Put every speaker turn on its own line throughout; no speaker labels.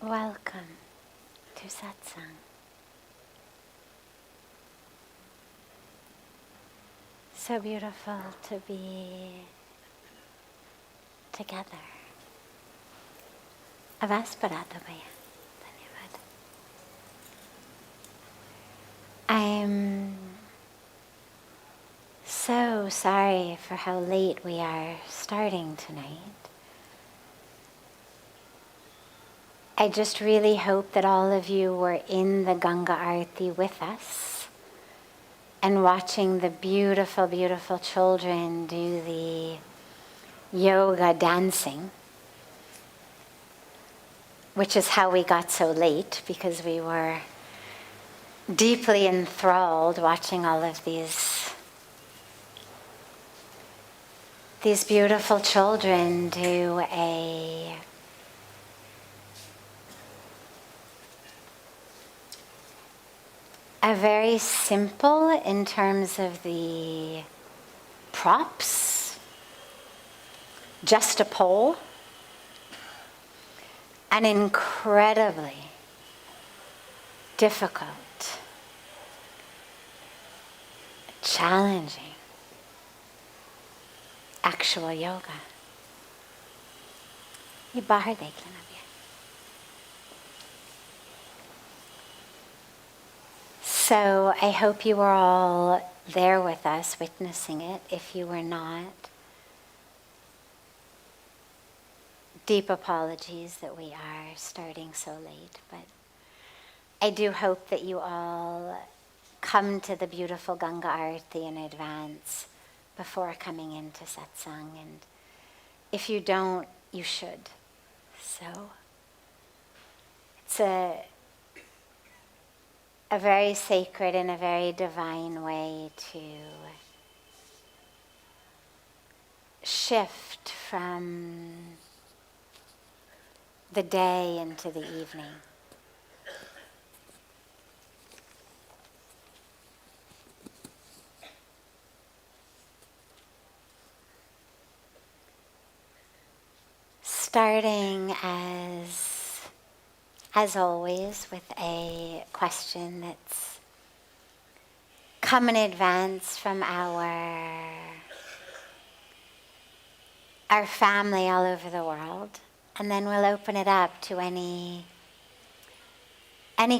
Welcome to Satsang. So beautiful to be together. Avasparata Bhaya. Dhanyavad. I'm so sorry for how late we are starting tonight. I just really hope that all of you were in the Ganga Arati with us and watching the beautiful, beautiful children do the yoga dancing, which is how we got so late, because we were deeply enthralled watching all of these beautiful children do a very simple, in terms of the props, just a pole, an incredibly difficult, challenging actual yoga. ये बाहर देख लेना भैया. So I hope you were all there with us, witnessing it. If you were not, deep apologies that we are starting so late. But I do hope that you all come to the beautiful Ganga Arati in advance before coming into Satsang. And if you don't, you should. So it's a very sacred and a very divine way to shift from the day into the evening. Starting as always, with a question that's come in advance from our family all over the world, and then we'll open it up to any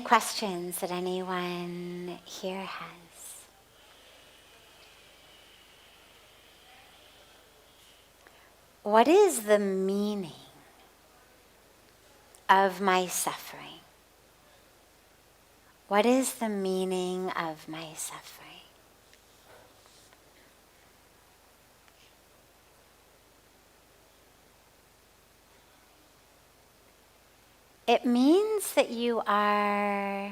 questions that anyone here has. What is the meaning of my suffering? What is the meaning of my suffering? It means that you are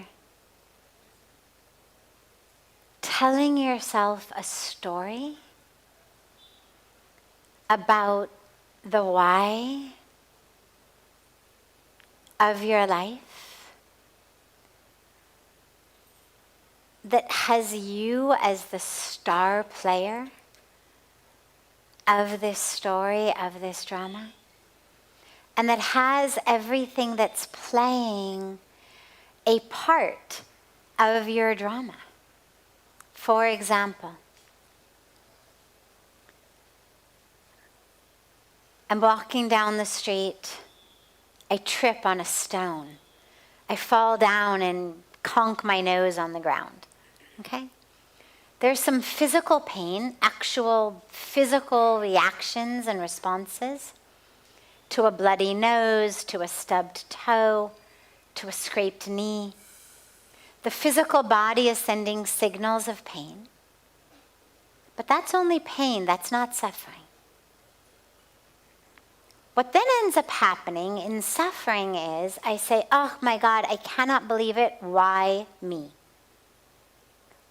telling yourself a story about the why of your life that has you as the star player of this story, of this drama, and that has everything that's playing a part of your drama. For example, I'm walking down the street, I trip on a stone, I fall down and conk my nose on the ground, okay? There's some physical pain, actual physical reactions and responses to a bloody nose, to a stubbed toe, to a scraped knee. The physical body is sending signals of pain, but that's only pain, that's not suffering. What then ends up happening in suffering is I say, oh my God, I cannot believe it. Why me?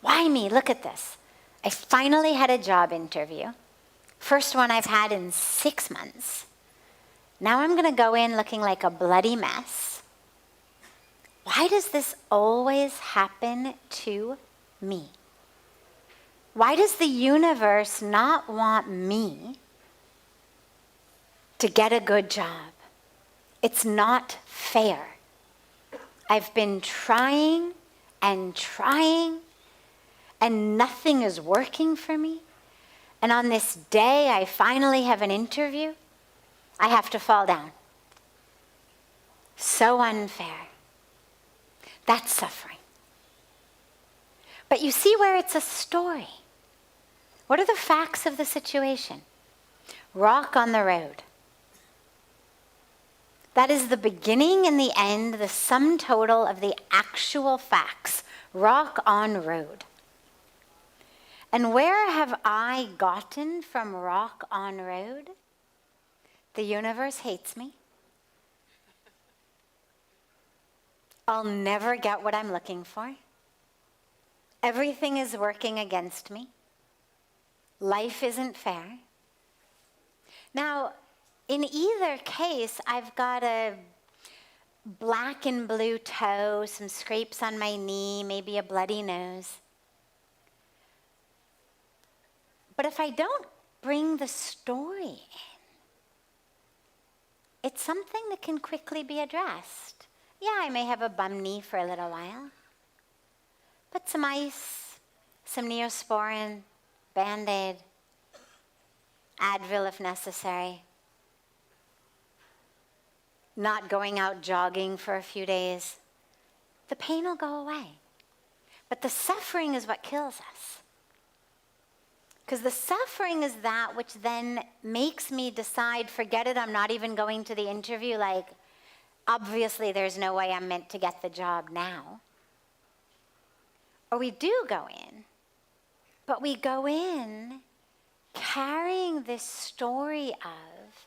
Why me? Look at this. I finally had a job interview. First one I've had in 6 months. Now I'm going to go in looking like a bloody mess. Why does this always happen to me? Why does the universe not want me to get a good job? It's not fair. I've been trying and trying, and nothing is working for me. And on this day I finally have an interview, I have to fall down. So unfair. That's suffering. But you see where it's a story. What are the facts of the situation? Rock on the road. That is the beginning and the end, the sum total of the actual facts. Rock on road. And where have I gotten from rock on road? The universe hates me. I'll never get what I'm looking for. Everything is working against me. Life isn't fair. Now, in either case, I've got a black and blue toe, some scrapes on my knee, maybe a bloody nose. But if I don't bring the story in, it's something that can quickly be addressed. Yeah, I may have a bum knee for a little while, but some ice, some Neosporin, Band-Aid, Advil if necessary, not going out jogging for a few days, the pain will go away. But the suffering is what kills us. Because the suffering is that which then makes me decide, forget it, I'm not even going to the interview, like, obviously there's no way I'm meant to get the job now. Or we do go in, but we go in carrying this story of,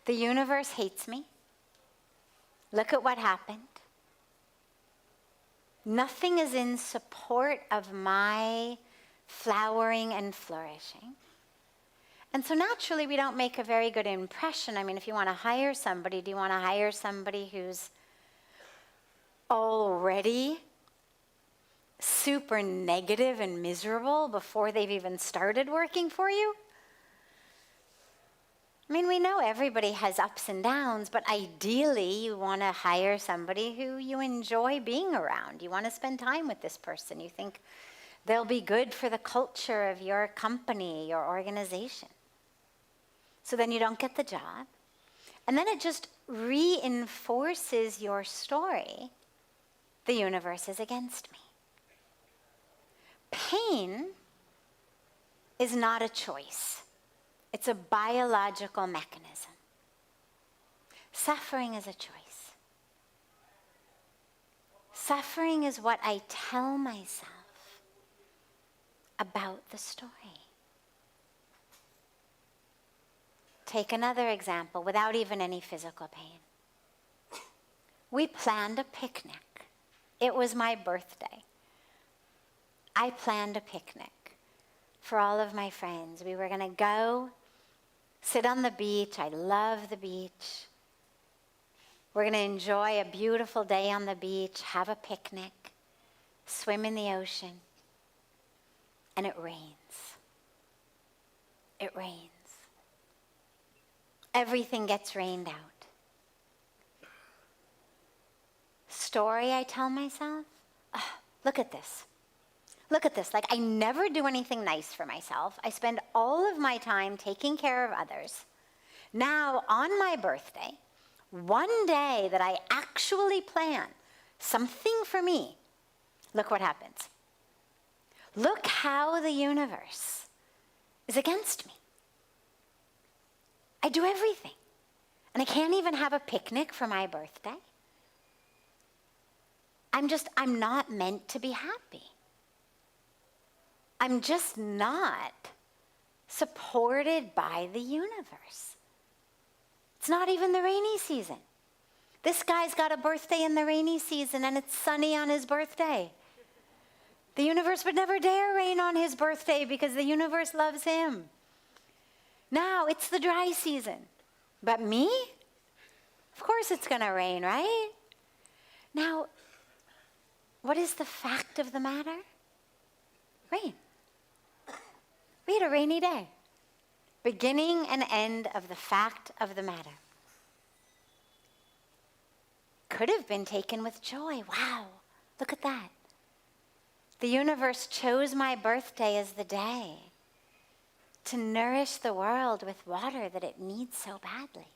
the universe hates me. Look at what happened. Nothing is in support of my flowering and flourishing. And so naturally we don't make a very good impression. I mean, if you want to hire somebody, do you want to hire somebody who's already super negative and miserable before they've even started working for you? I mean, we know everybody has ups and downs, but ideally you want to hire somebody who you enjoy being around. You want to spend time with this person. You think they'll be good for the culture of your company, your organization. So then you don't get the job. And then it just reinforces your story. The universe is against me. Pain is not a choice. It's a biological mechanism. Suffering is a choice. Suffering is what I tell myself about the story. Take another example without even any physical pain. We planned a picnic. It was my birthday. I planned a picnic for all of my friends. We were going to go sit on the beach. I love the beach. We're going to enjoy a beautiful day on the beach, have a picnic, swim in the ocean. And it rains. It rains. Everything gets rained out. Story I tell myself, look at this. Look at this. Like, I never do anything nice for myself. I spend all of my time taking care of others. Now, on my birthday, one day that I actually plan something for me, look what happens. Look how the universe is against me. I do everything. And I can't even have a picnic for my birthday. I'm not meant to be happy. I'm just not supported by the universe. It's not even the rainy season. This guy's got a birthday in the rainy season and it's sunny on his birthday. The universe would never dare rain on his birthday because the universe loves him. Now it's the dry season. But me? Of course it's going to rain, right? Now, what is the fact of the matter? Rain. We had a rainy day. Beginning and end of the fact of the matter. could have been taken with joy. Wow, look at that. The universe chose my birthday as the day to nourish the world with water that it needs so badly.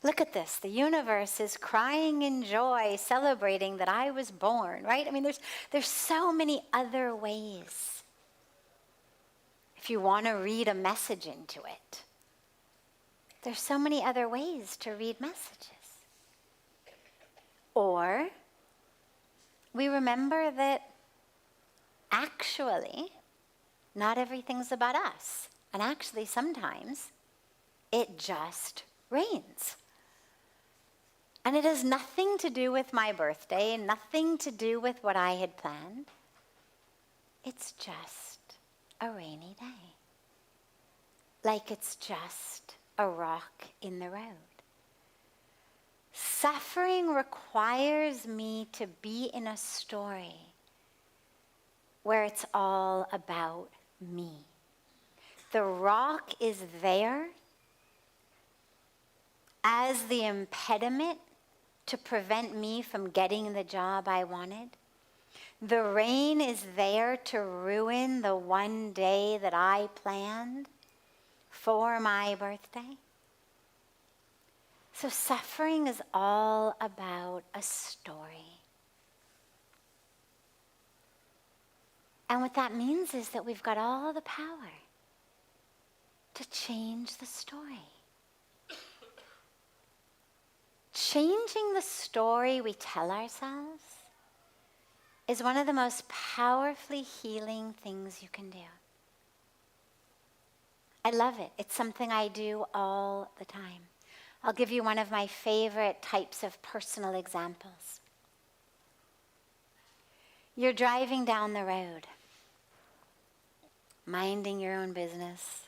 Look at this. The universe is crying in joy, celebrating that I was born, right? I mean, there's so many other ways. If you want to read a message into it, there's so many other ways to read messages. Or we remember that actually, not everything's about us. And actually, sometimes it just rains. And it has nothing to do with my birthday, nothing to do with what I had planned. It's just a rainy day. Like it's just a rock in the road. Suffering requires me to be in a story where it's all about me. The rock is there as the impediment to prevent me from getting the job I wanted. The rain is there to ruin the one day that I planned for my birthday. So suffering is all about a story. And what that means is that we've got all the power to change the story. Changing the story we tell ourselves is one of the most powerfully healing things you can do. I love it. It's something I do all the time. I'll give you one of my favorite types of personal examples. You're driving down the road, minding your own business,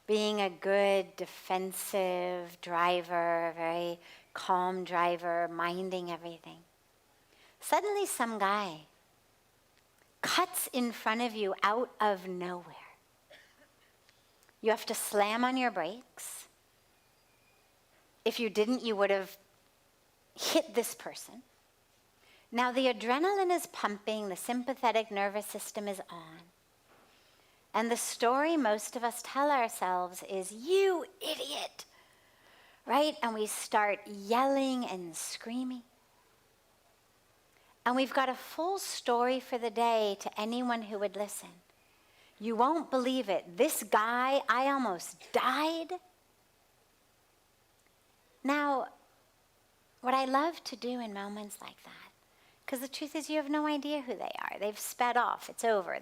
being a good defensive driver, a very calm driver, minding everything. Suddenly some guy cuts in front of you out of nowhere. You have to slam on your brakes. If you didn't, you would have hit this person. Now the adrenaline is pumping, the sympathetic nervous system is on. And the story most of us tell ourselves is, you idiot, right? And we start yelling and screaming. And we've got a full story for the day to anyone who would listen. You won't believe it. This guy, I almost died. Now, what I love to do in moments like that, because the truth is you have no idea who they are. They've sped off. It's over.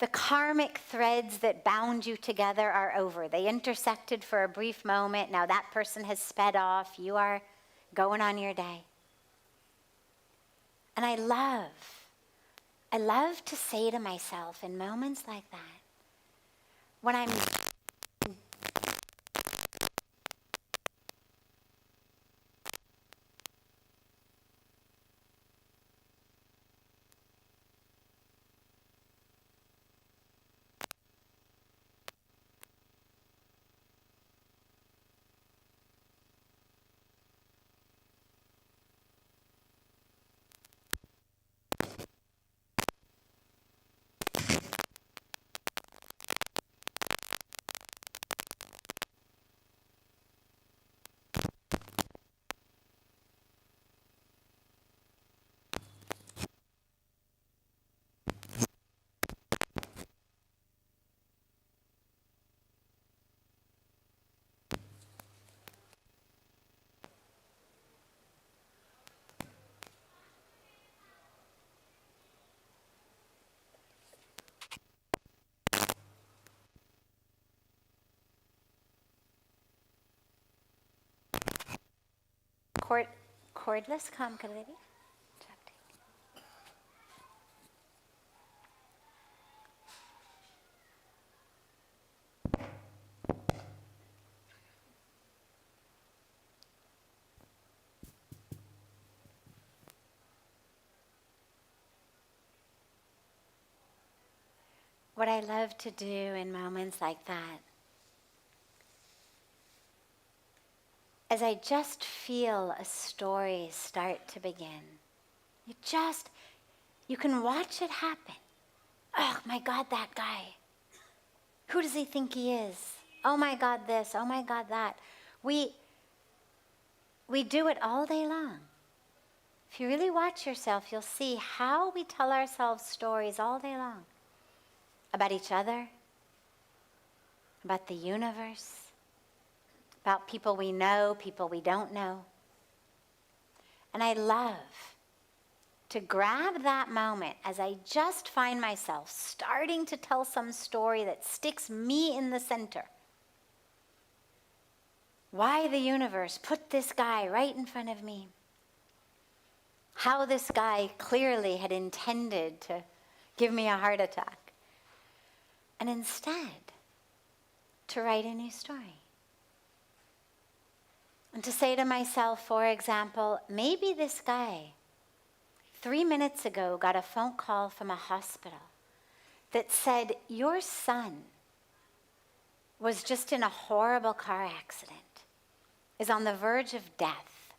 The karmic threads that bound you together are over. They intersected for a brief moment. Now that person has sped off. You are going on your day. And I love to say to myself in moments like that, when I'm cordless, come, Kalidi. What I love to do in moments like that as I just feel a story start to begin. You can watch it happen. Oh my God, that guy. Who does he think he is? Oh my God, this. Oh my God, that. We do it all day long. If you really watch yourself, you'll see how we tell ourselves stories all day long. About each other, about the universe, about people we know, people we don't know. And I love to grab that moment as I just find myself starting to tell some story that sticks me in the center. Why the universe put this guy right in front of me. How this guy clearly had intended to give me a heart attack. And instead, to write a new story. And to say to myself, for example, maybe this guy 3 minutes ago got a phone call from a hospital that said, your son was just in a horrible car accident, is on the verge of death.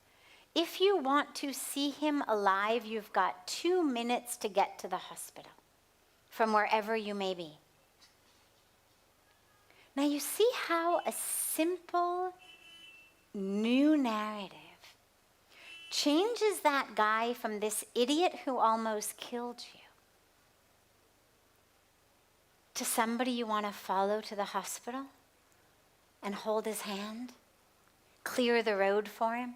If you want to see him alive, you've got 2 minutes to get to the hospital from wherever you may be. Now you see how a simple new narrative changes that guy from this idiot who almost killed you to somebody you want to follow to the hospital and hold his hand, clear the road for him,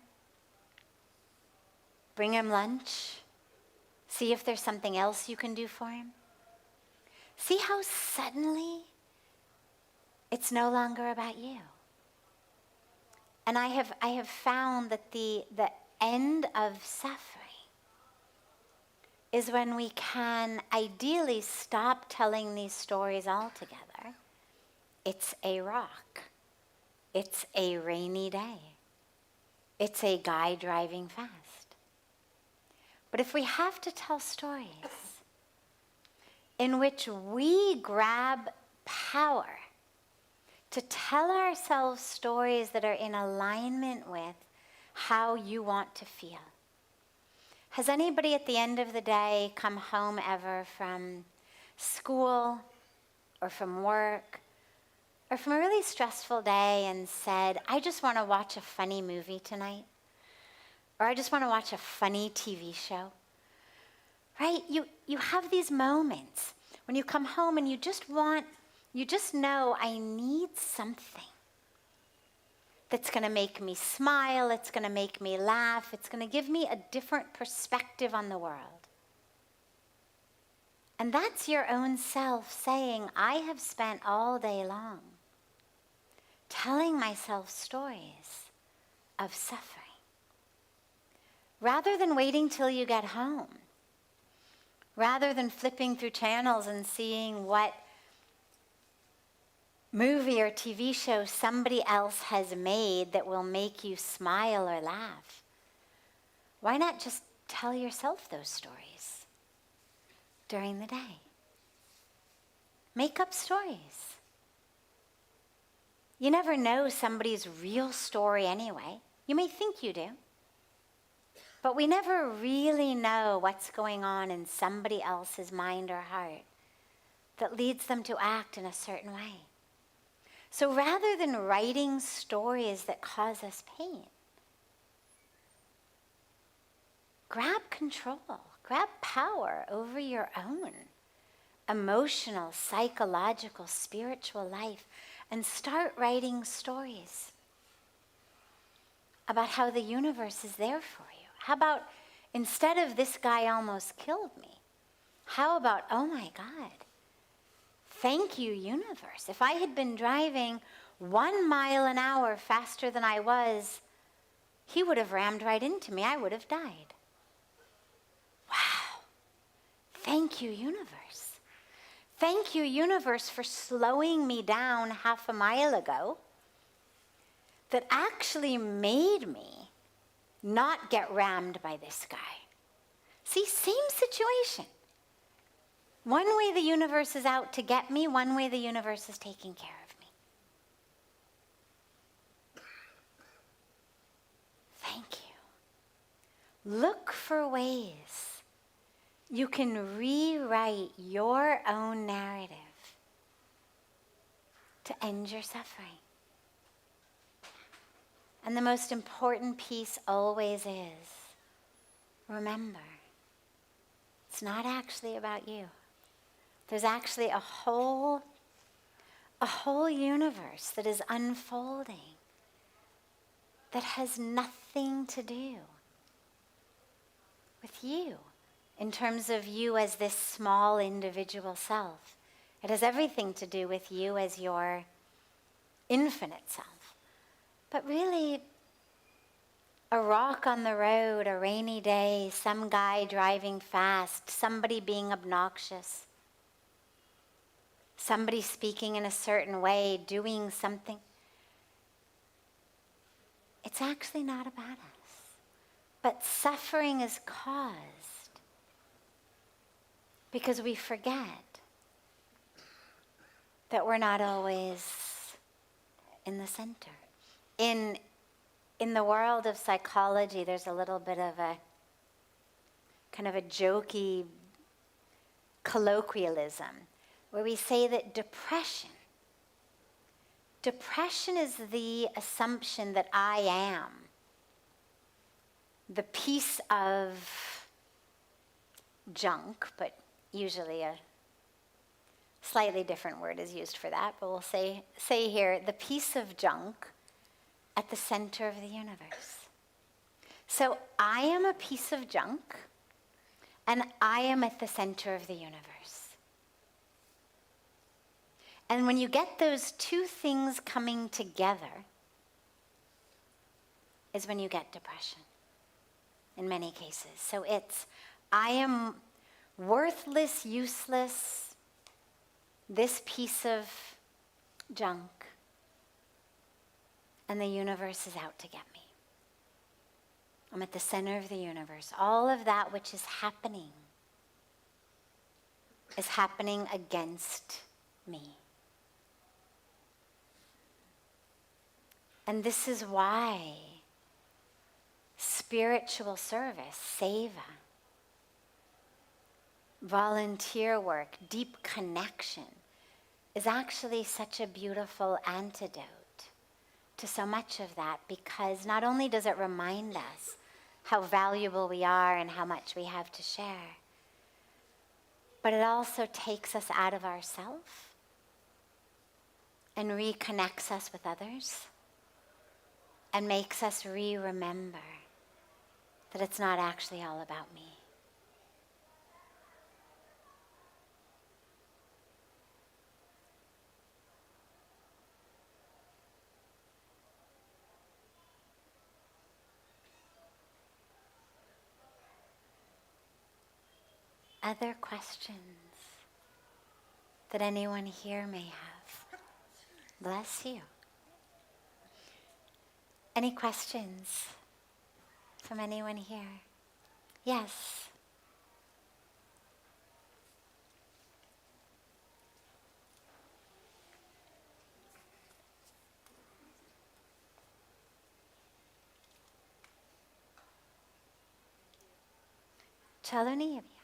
bring him lunch, see if there's something else you can do for him. See how suddenly it's no longer about you. And I have found that the end of suffering is when we can ideally stop telling these stories altogether. It's a rock. It's a rainy day. It's a guy driving fast. But if we have to tell stories in which we grab power to tell ourselves stories that are in alignment with how you want to feel. Has anybody at the end of the day come home ever from school or from work or from a really stressful day and said, I just want to watch a funny movie tonight? Or I just want to watch a funny TV show? Right? You have these moments when you come home and you just know I need something that's going to make me smile, it's going to make me laugh, it's going to give me a different perspective on the world. And that's your own self saying, I have spent all day long telling myself stories of suffering. Rather than waiting till you get home, rather than flipping through channels and seeing what movie or TV show somebody else has made that will make you smile or laugh, why not just tell yourself those stories during the day? Make up stories. You never know somebody's real story anyway. You may think you do. But we never really know what's going on in somebody else's mind or heart that leads them to act in a certain way. So rather than writing stories that cause us pain, grab control, grab power over your own emotional, psychological, spiritual life and start writing stories about how the universe is there for you. How about, instead of this guy almost killed me, how about, oh my God, thank you, universe. If I had been driving 1 mile an hour faster than I was, he would have rammed right into me. I would have died. Wow. Thank you, universe. Thank you, universe, for slowing me down 1/2 mile ago that actually made me not get rammed by this guy. See, same situation. One way the universe is out to get me, one way the universe is taking care of me. look for ways you can rewrite your own narrative to end your suffering. And the most important piece always is, remember, it's not actually about you. There's actually a whole universe that is unfolding that has nothing to do with you in terms of you as this small individual self. It has everything to do with you as your infinite self. But really, a rock on the road, a rainy day, some guy driving fast, somebody being obnoxious, somebody speaking in a certain way, doing something. It's actually not about us. But suffering is caused because we forget that we're not always in the center. In the world of psychology, there's a little bit of a kind of a jokey colloquialism where we say that depression is the assumption that I am the piece of junk, but usually a slightly different word is used for that, but we'll say here, the piece of junk at the center of the universe. So I am a piece of junk, and I am at the center of the universe. And when you get those two things coming together is when you get depression, in many cases. So it's, I am worthless, useless, this piece of junk, and the universe is out to get me. I'm at the center of the universe. All of that which is happening against me. And this is why spiritual service, seva, volunteer work, deep connection, is actually such a beautiful antidote to so much of that, because not only does it remind us how valuable we are and how much we have to share, but it also takes us out of ourselves and reconnects us with others and makes us remember that it's not actually all about me. Other questions that anyone here may have? Bless you. Any questions from anyone here? Yes. चलो नहीं अभी.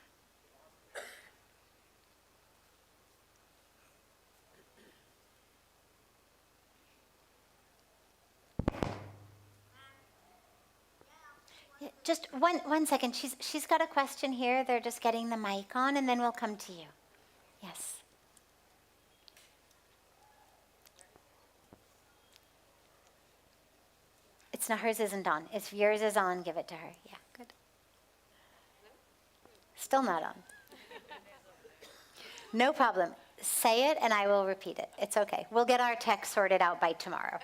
Just one second. She's got a question here. They're just getting the mic on, and then we'll come to you. Yes. It's not, hers isn't on. If yours is on, give it to her. Yeah, good. Still not on. No problem. Say it and I will repeat it. It's okay. We'll get our text sorted out by tomorrow.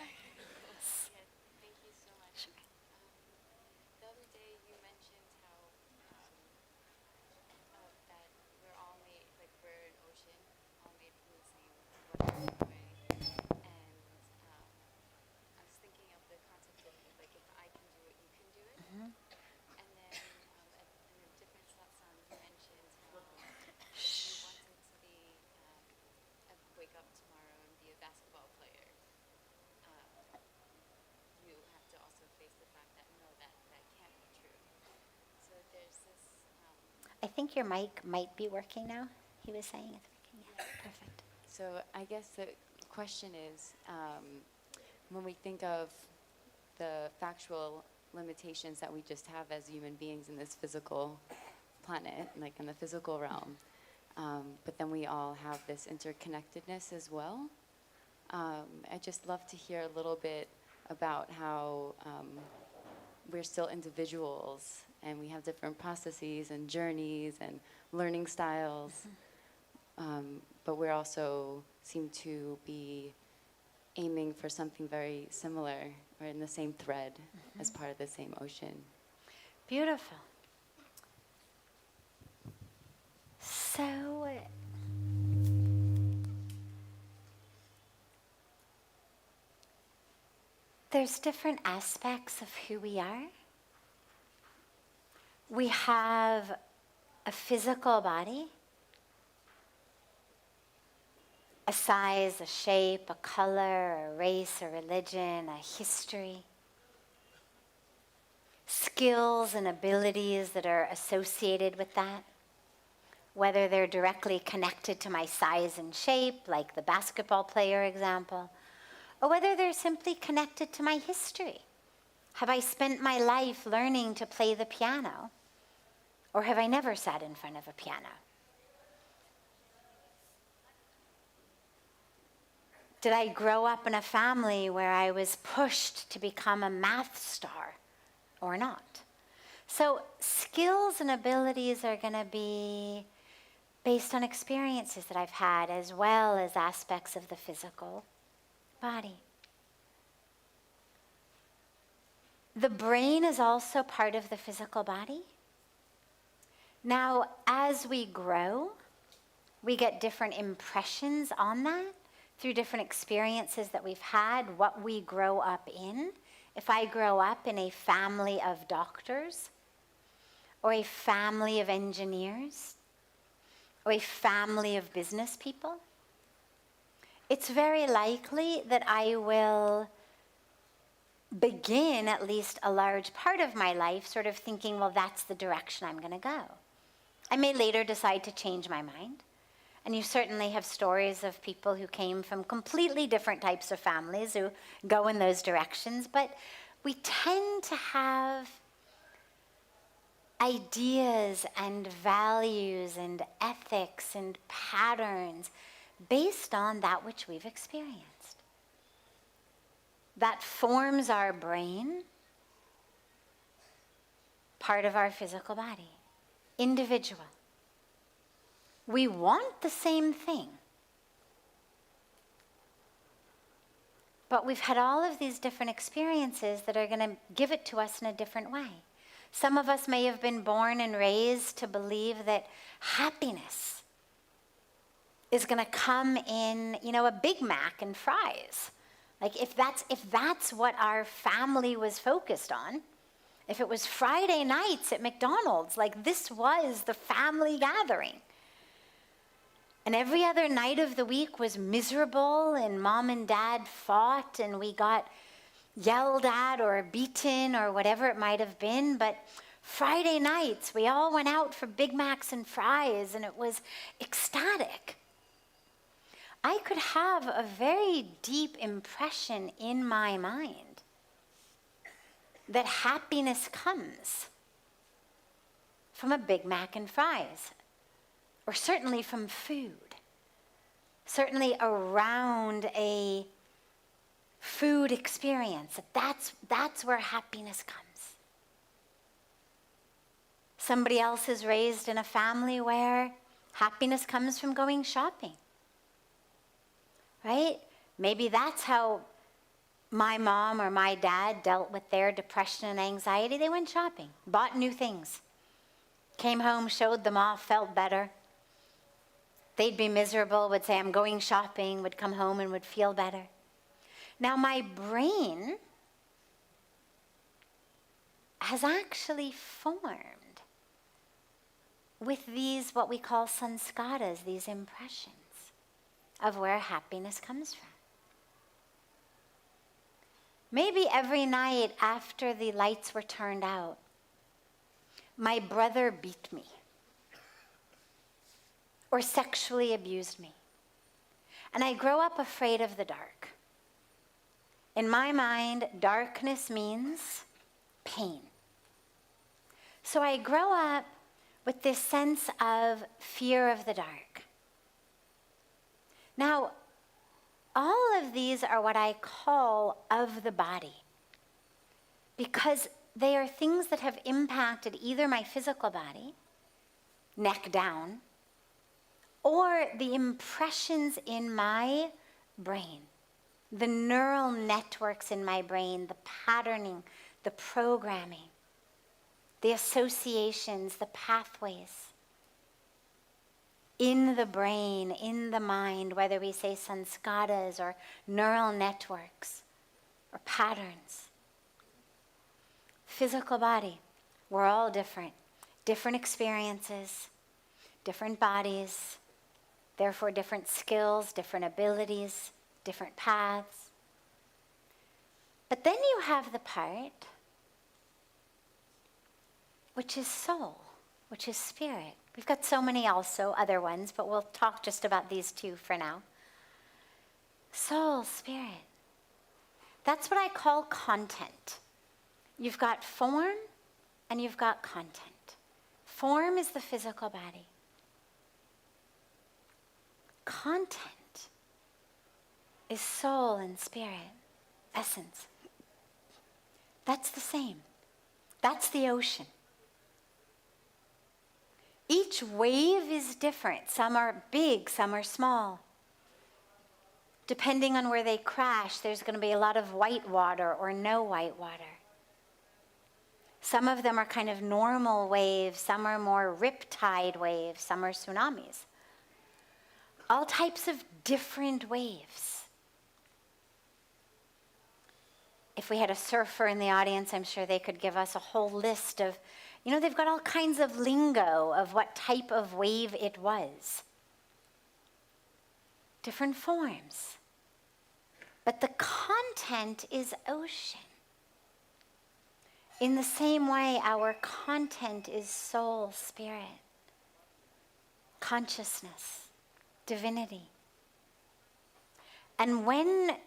think your mic might be working now. He was saying it's working. Yeah, perfect.
So I guess the question is, when we think of the factual limitations that we just have as human beings in this physical planet, like in the physical realm, but then we all have this interconnectedness as well. I'd just love to hear a little bit about how we're still individuals and we have different processes and journeys and learning styles, but we also seem to be aiming for something very similar or in the same thread as part of the same ocean.
Beautiful. So, there's different aspects of who we are. We have a physical body, a size, a shape, a color, a race, a religion, a history, skills and abilities that are associated with that, whether they're directly connected to my size and shape, like the basketball player example, or whether they're simply connected to my history. Have I spent my life learning to play the piano, or have I never sat in front of a piano? Did I grow up in a family where I was pushed to become a math star or not? So skills and abilities are going to be based on experiences that I've had, as well as aspects of the physical body. The brain is also part of the physical body. Now, as we grow, we get different impressions on that through different experiences that we've had, what we grow up in. If I grow up in a family of doctors, or a family of engineers, or a family of business people, it's very likely that I will begin at least a large part of my life sort of thinking, well, that's the direction I'm going to go. I may later decide to change my mind. And you certainly have stories of people who came from completely different types of families who go in those directions. But we tend to have ideas and values and ethics and patterns based on that which we've experienced. That forms our brain, part of our physical body, individual. We want the same thing, but we've had all of these different experiences that are going to give it to us in a different way. Some of us may have been born and raised to believe that happiness is going to come in, a Big Mac and fries. Like if that's what our family was focused on, if it was Friday nights at McDonald's, like this was the family gathering. And every other night of the week was miserable, and mom and dad fought, and we got yelled at or beaten or whatever it might have been. But Friday nights, we all went out for Big Macs and fries, and it was ecstatic. I could have a very deep impression in my mind that happiness comes from a Big Mac and fries, or certainly from food, certainly around a food experience. That's where happiness comes. Somebody else is raised in a family where happiness comes from going shopping, right? Maybe that's how my mom or my dad dealt with their depression and anxiety. They went shopping, bought new things, came home, showed them off, felt better. They'd be miserable, would say, I'm going shopping, would come home and would feel better. Now my brain has actually formed with these, what we call sanskaras, these impressions of where happiness comes from. Maybe every night after the lights were turned out, my brother beat me. or sexually abused me. And I grow up afraid of the dark. In my mind, darkness means pain. So I grow up with this sense of fear of the dark. Now, all of these are what I call of the body, because they are things that have impacted either my physical body, neck down, or the impressions in my brain, the neural networks in my brain, the patterning, the programming, the associations, the pathways in the brain, in the mind, whether we say sanskaras or neural networks or patterns. Physical body, we're all different. Different experiences, different bodies, therefore different skills, different abilities, different paths. But then you have the part which is soul, which is spirit. We've got so many also other ones, but we'll talk just about these two for now. Soul, spirit. That's what I call content. You've got form and you've got content. Form is the physical body. Content is soul and spirit, essence. That's the same. That's the ocean. Each wave is different. Some are big, some are small. Depending on where they crash, there's going to be a lot of white water or no white water. Some of them are kind of normal waves, some are more riptide waves, some are tsunamis. All types of different waves. If we had a surfer in the audience, I'm sure they could give us a whole list of, they've got all kinds of lingo of what type of wave it was. Different forms. But the content is ocean. In the same way, our content is soul, spirit, consciousness, divinity. And when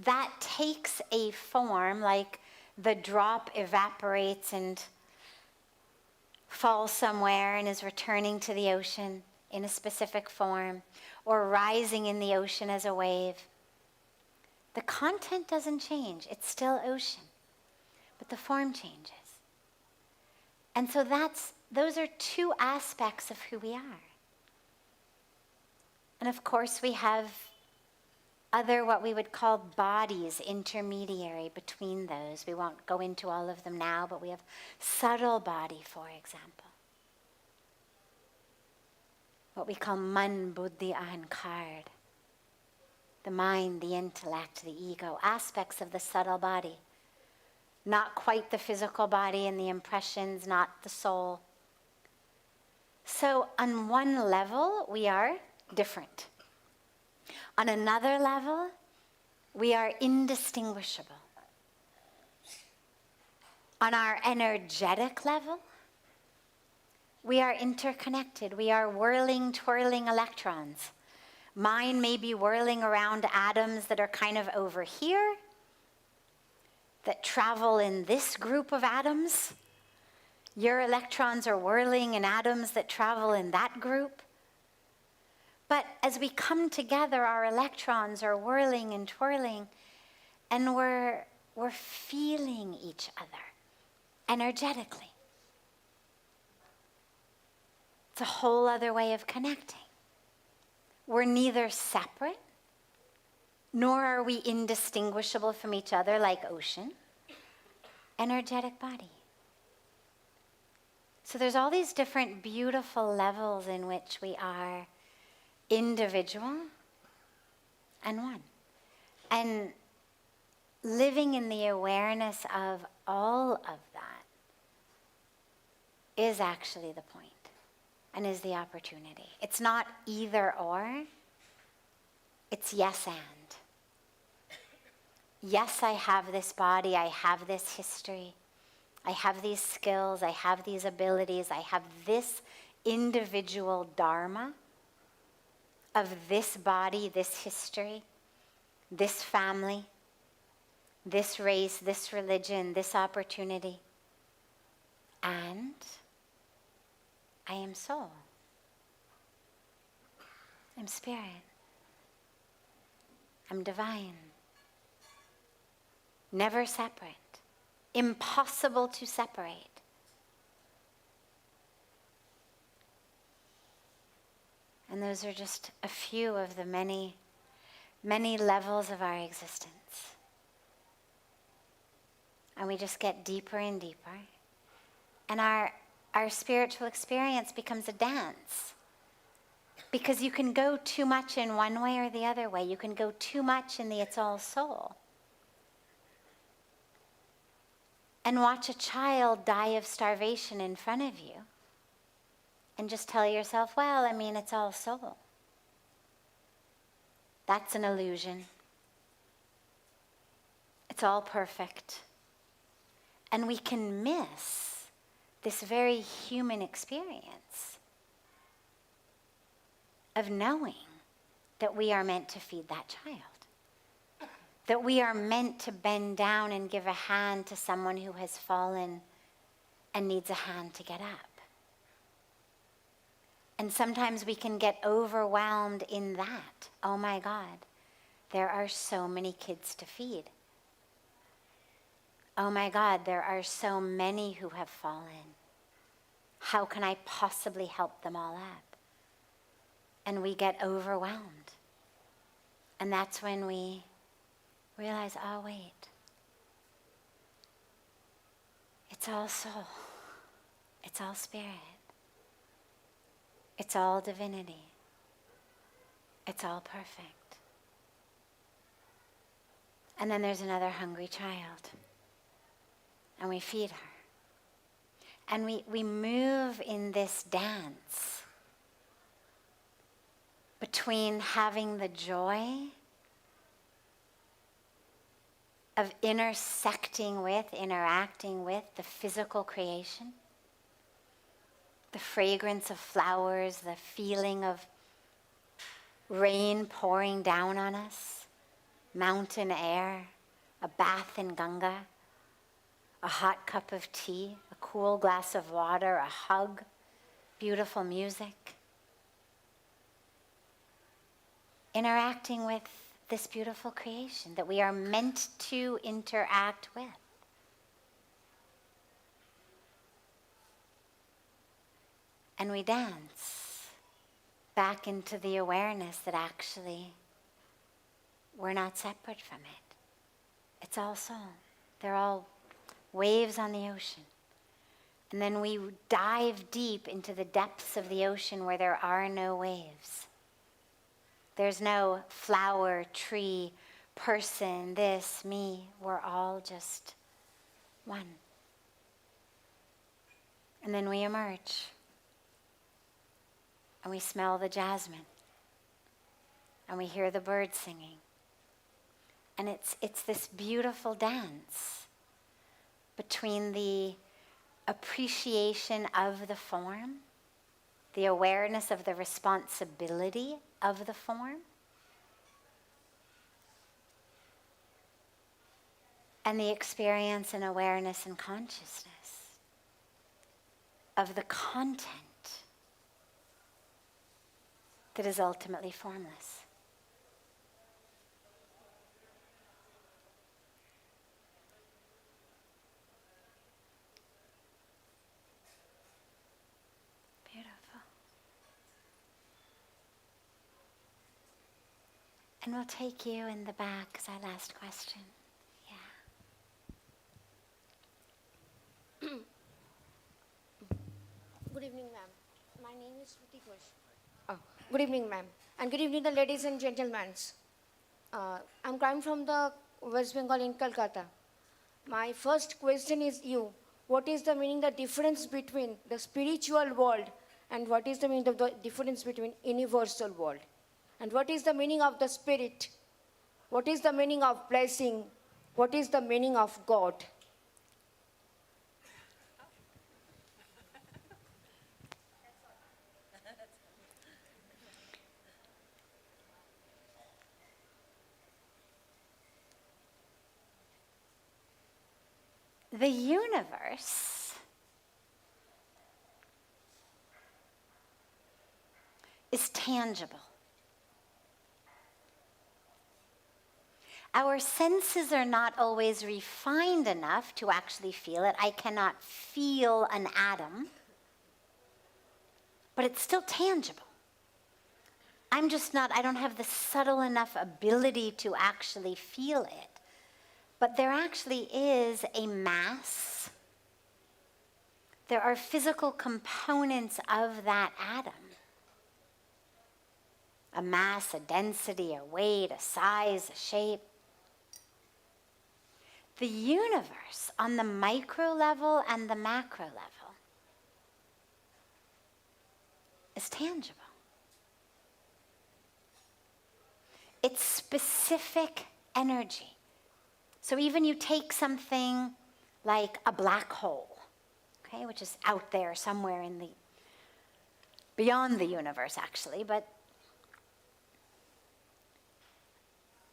that takes a form, like the drop evaporates and falls somewhere and is returning to the ocean in a specific form, or rising in the ocean as a wave, the content doesn't change. It's still ocean, but the form changes. And so those are two aspects of who we are. And of course we have other what we would call bodies intermediary between those. We won't go into all of them now, but we have subtle body, for example. What we call man, buddhi, ahankar. The mind, the intellect, the ego, aspects of the subtle body. Not quite the physical body and the impressions, not the soul. So on one level, we are different. On another level, we are indistinguishable. On our energetic level, we are interconnected. We are whirling, twirling electrons. Mine may be whirling around atoms that are kind of over here, that travel in this group of atoms. Your electrons are whirling in atoms that travel in that group. But as we come together, our electrons are whirling and twirling, and we're feeling each other energetically. It's a whole other way of connecting. We're neither separate, nor are we indistinguishable from each other like ocean. Energetic body. So there's all these different beautiful levels in which we are individual and one. And living in the awareness of all of that is actually the point and is the opportunity. It's not either or, it's yes and. Yes, I have this body, I have this history, I have these skills, I have these abilities, I have this individual dharma of this body, this history, this family, this race, this religion, this opportunity. And I am soul. I'm spirit. I'm divine. Never separate. Impossible to separate. And those are just a few of the many, many levels of our existence. And we just get deeper and deeper. And our spiritual experience becomes a dance. Because you can go too much in one way or the other way. You can go too much in the it's all soul. And watch a child die of starvation in front of you. And just tell yourself, well, I mean, it's all soul. That's an illusion. It's all perfect. And we can miss this very human experience of knowing that we are meant to feed that child. That we are meant to bend down and give a hand to someone who has fallen and needs a hand to get up. And sometimes we can get overwhelmed in that. Oh my God, there are so many kids to feed. Oh my God, there are so many who have fallen. How can I possibly help them all up? And we get overwhelmed. And that's when we realize, oh wait, it's all soul. It's all spirit. It's all divinity. It's all perfect. And then there's another hungry child. And we feed her. And we move in this dance between having the joy of intersecting with, interacting with the physical creation, the fragrance of flowers, the feeling of rain pouring down on us, mountain air, a bath in Ganga, a hot cup of tea, a cool glass of water, a hug, beautiful music. Interacting with this beautiful creation that we are meant to interact with. And we dance back into the awareness that actually we're not separate from it. It's all soul. They're all waves on the ocean. And then we dive deep into the depths of the ocean where there are no waves. There's no flower, tree, person, this, me. We're all just one. And then we emerge. And we smell the jasmine. And we hear the birds singing. And it's this beautiful dance between the appreciation of the form, the awareness of the responsibility of the form, and the experience and awareness and consciousness of the content that is ultimately formless. Beautiful. And we'll take you in the back as our last question. Yeah.
Good evening, ma'am. My name is Shruti Ghosh. Good evening, ma'am. And good evening, the ladies and gentlemen. I'm coming from the West Bengal in Calcutta. My first question is you. What is the meaning, the difference between the spiritual world and what is the meaning of the difference between universal world? And what is the meaning of the spirit? What is the meaning of blessing? What is the meaning of God?
the universe is tangible. Our senses are not always refined enough to actually feel it. I cannot feel an atom, but it's still tangible. I don't have the subtle enough ability to actually feel it. But there actually is a mass. There are physical components of that atom. A mass, a density, a weight, a size, a shape. The universe on the micro level and the macro level is tangible. It's specific energy. So even you take something like a black hole, okay, which is out there somewhere beyond the universe actually, but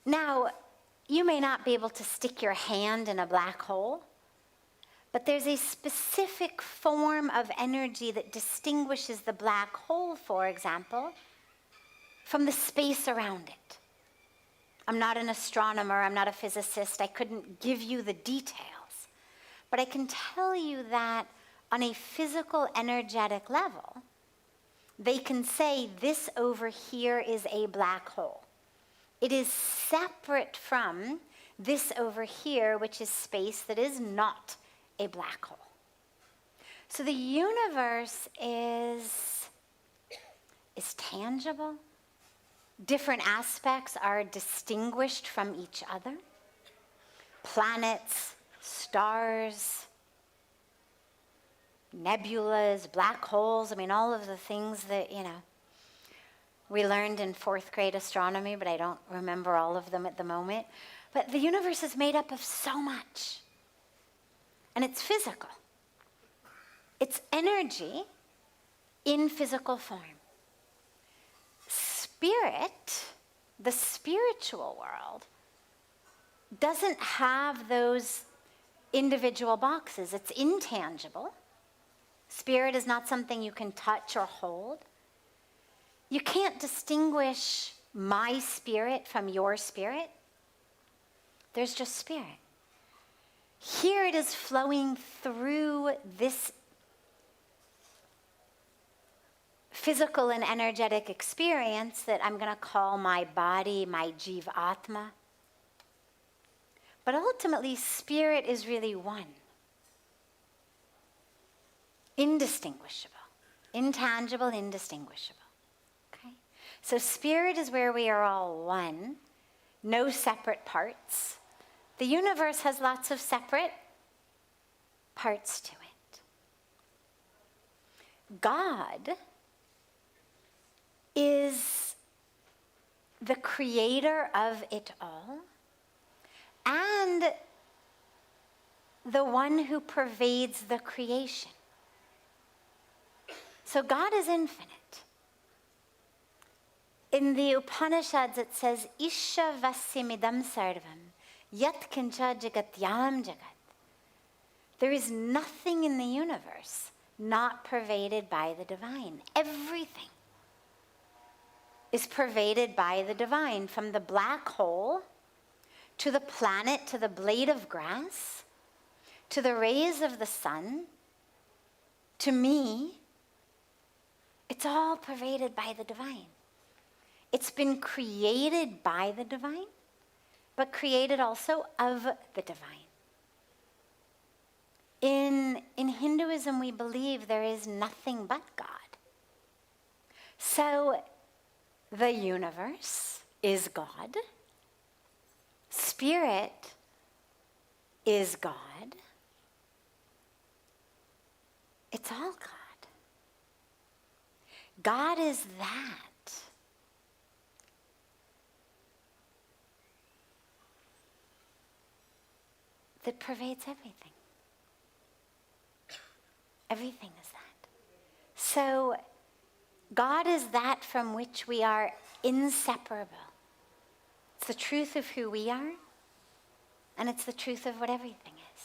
now you may not be able to stick your hand in a black hole, but there's a specific form of energy that distinguishes the black hole, for example, from the space around it. I'm not an astronomer, I'm not a physicist, I couldn't give you the details. But I can tell you that on a physical, energetic level, they can say this over here is a black hole. It is separate from this over here, which is space that is not a black hole. So the universe is tangible. Different aspects are distinguished from each other. Planets, stars, nebulas, black holes, all of the things that, we learned in 4th grade astronomy, but I don't remember all of them at the moment. But the universe is made up of so much. And it's physical. It's energy in physical form. Spirit, the spiritual world, doesn't have those individual boxes. It's intangible. Spirit is not something you can touch or hold. You can't distinguish my spirit from your spirit. There's just spirit. Here it is flowing through this physical and energetic experience that I'm going to call my body, my Jivatma. But ultimately, spirit is really one. Indistinguishable. Intangible, indistinguishable. Okay? So spirit is where we are all one, no separate parts. The universe has lots of separate parts to it. God is the creator of it all and the one who pervades the creation. So God is infinite. In the Upanishads it says, Isha vasimidam sarvam, yat kincha jagatyam jagat. There is nothing in the universe not pervaded by the divine. Everything is pervaded by the divine, from the black hole to the planet, to the blade of grass, to the rays of the sun, to me. It's all pervaded by the divine. It's been created by the divine, but created also of the divine. In Hinduism, we believe there is nothing but God. So the universe is God. Spirit is God. It's all God. God is that. That pervades everything. Everything is that. So God is that from which we are inseparable. It's the truth of who we are, and it's the truth of what everything is.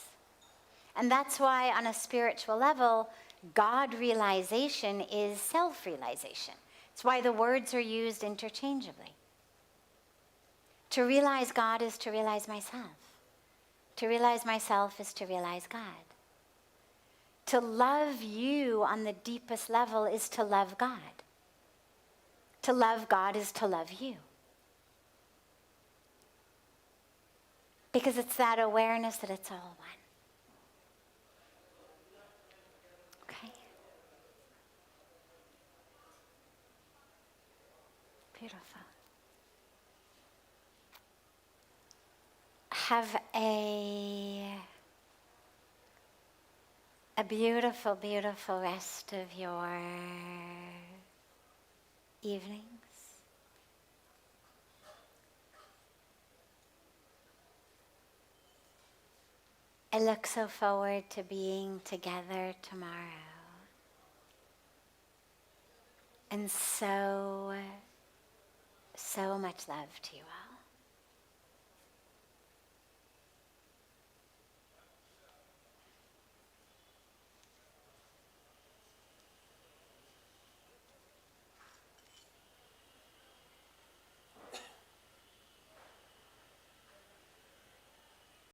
And that's why on a spiritual level, God realization is self-realization. It's why the words are used interchangeably. To realize God is to realize myself. To realize myself is to realize God. To love you on the deepest level is to love God. To love God is to love you. Because it's that awareness that it's all one. Okay? Beautiful. Have a beautiful, beautiful rest of your evenings. I look so forward to being together tomorrow. And so much love to you all.